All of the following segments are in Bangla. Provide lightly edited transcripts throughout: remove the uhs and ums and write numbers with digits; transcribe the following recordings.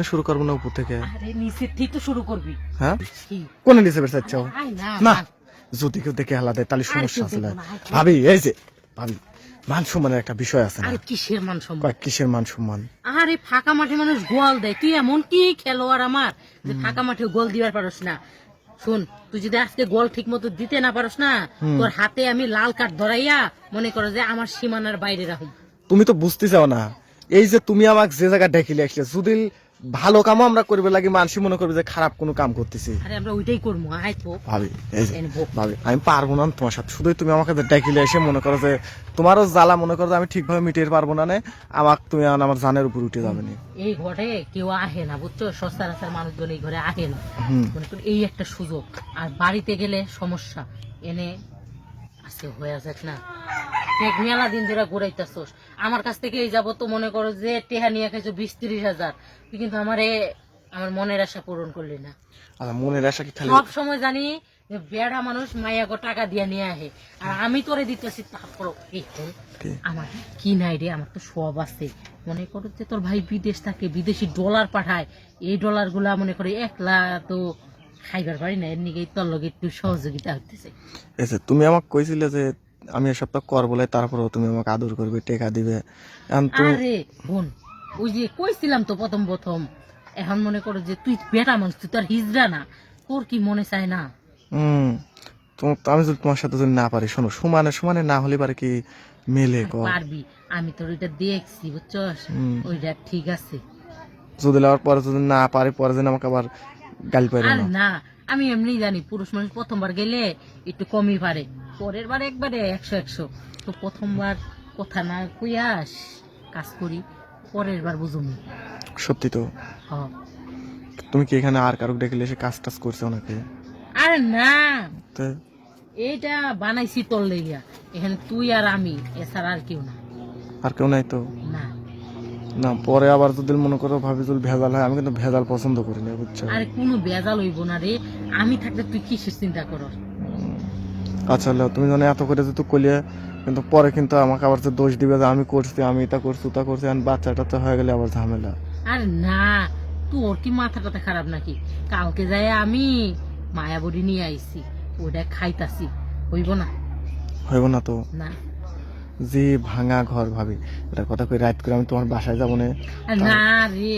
শুরু করবো না উপর থেকে? আরে নিচের থেকে তো শুরু করবি। হ্যাঁ, কোন নিচে বের চাচ্ছ? না, যদি কেউ দেখে হালা দেয় তাহলে সমস্যা আছে। ভাবি এই যে ভাবি, মান সম্মানের একটা বিষয় আছে না? আরে কিসের মান সম্মান? কিসের মান সম্মান? আরে ফাঁকা মাঠে মানুষ গোল দেয়, তুই এমন কি খেলোয়াড় আমার যে ফাঁকা মাঠে গোল দিবার পারস না? শুন, তুই যদি আজকে গোল ঠিক মতো দিতে না পারস না, তোর হাতে আমি লাল কার্ড ধরাইয়া মনে করো যে আমার সীমানার বাইরে রাখুন। তুমি তো বুঝতে চাও না, এই যে তুমি আমাকে যে জায়গা ডেকিলে আসলে, যদি ভালো কামও আমরা করবে লাগি মানুষ মনে করবে যে খারাপ কোনো কাম করতেছি। আরে আমরা ওইটাই করবো। আয় তো ভাবি এই যে ভাবি, আমি পারবো না তোমার সাথে, শুধু তুমি আমাকে ডেকিলে এসে মনে করো যে তোমারও জ্বালা মনে করো যে আমি ঠিকভাবে মিটিয়ে পারবো না, আমাকে তুমি আমার জানের উপর উঠে যাবে না। এই ঘরে কেউ আহে না, বুঝছো? সস্তার মানুষজন এই ঘরে আহে না। মনে করি এই একটা সুযোগ। আর বাড়িতে গেলে সমস্যা এনে আছে হয়ে যাক না। মেলা দিন ধরে ঘুরাইতেছোস আমার কাছ থেকে, এই যাবো তো মনে করো যে টেহা নিয়ে খাইছো 20-30 হাজার, তুই কিন্তু আমার মনের আশা পূরণ করলি না। মনের আশা কি খালি? সব সময় জানি যে বেড়া মানুষ মায়া গো টাকা দিয়ে নিয়ে আহে, আর আমি তোরে দিতেছি। তারপর আমার কি নাই রে, আমার তো সব আছে। মনে করো যে তোর ভাই বিদেশ থাকে, বিদেশি ডলার পাঠায়, এই ডলার গুলা মনে করে একলা তো খাইবার পারি না, এর নিকে তোর লগে একটু সহযোগিতা হইতেছে। তুমি আমাকে কইছিলে যে আমি এসব তো করবো, তারপরেও তুমি আমাকে আদর করবে, টেকা দিবে। আরে বোন, ওই যে কইছিলাম তো প্রথম, এখন মনে করো যে তুই বেটা মানুষ, তুই তো আর হিজড়া না, তোর কি মনে চায় না? আমি যদি তোমার সাথে যদি না পারি, শোনো, সমানে সমানে না হলে পারে কি মেলে? পারবি, আমি তোর ওইটা দেখছি, বুঝছস? ওইটা ঠিক আছে। যদি আবার পরে যদি না পারে, পরে যেন আমাকে আবার গাল পারে আর না, আমি এমনি জানি পুরুষ মানুষ প্রথমবার গেলে একটু কমই পারে, পরের বার একবারে 100-100। তো প্রথমবার কথা না কইয়াস কাজ করি, পরের বার বুঝুম। সত্যি তো? তুমি কি এখানে আর কারো ডেকে এসে কাজ টাজ করছো নাকি? আরে না, এইটা বানাইছি তোর লেগিয়া। এখানে তুই আর আমি, এছাড়া আর কেউ না। আর কেউ নাই তো? না না, পরে আবার যদি মনে করো ভাবি যদি ভেজাল হয়, আমি কিন্তু ভেজাল পছন্দ করি না, বুঝছো? আরে কোনো ভেজাল হইব না রে, আমি থাকলে তুই কিসের চিন্তা করস? আচ্ছা, তুমি জানো এত করে যদি কলিয়ে, কিন্তু পরে কিন্তু আমাকে আবার যে দোষ দিবে যে আমি করছি, আমি এটা করছি ওটা করছি, আর বাচ্চাটা তো হয়ে গেলে আবার ঝামেলা। আরে না, তোর কি মাথাটা খারাপ নাকি? কালকে যাই আমি মায়াবড়ি নিয়ে আইছি, ওটা খাইতাছি, হইব না? হইব না তো? না। যে ভাঙা ঘর ভাবি, এটা কথা কই রাত করে আমি তোমার বাসায় যাবো না? না রে,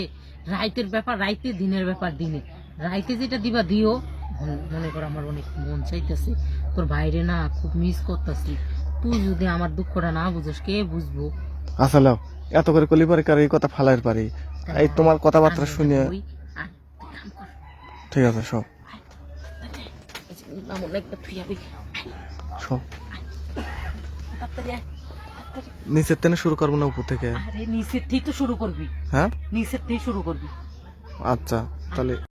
রাইতের ব্যাপার রাইতে, দিনের ব্যাপার দিনে। রাইতে যেটা দিবা দিও। মনে কর আমার অনেক মন চাইতেছে, তোর বাইরে না খুব মিস করতেছি। তুই যদি আমার দুঃখটা না বুঝোস, কে বুঝবো? আসলে এত করে কলি পারে কার এই কথা ফালাইর পারি, এই তোমার কথাবার্তা শুনে। ঠিক আছে, সব সব নিচের থেকে শুরু করবো না উপর থেকে? আরে নিচের থেকে তো শুরু করবি। হ্যাঁ, নিচের থেকে শুরু করবি। আচ্ছা তাহলে।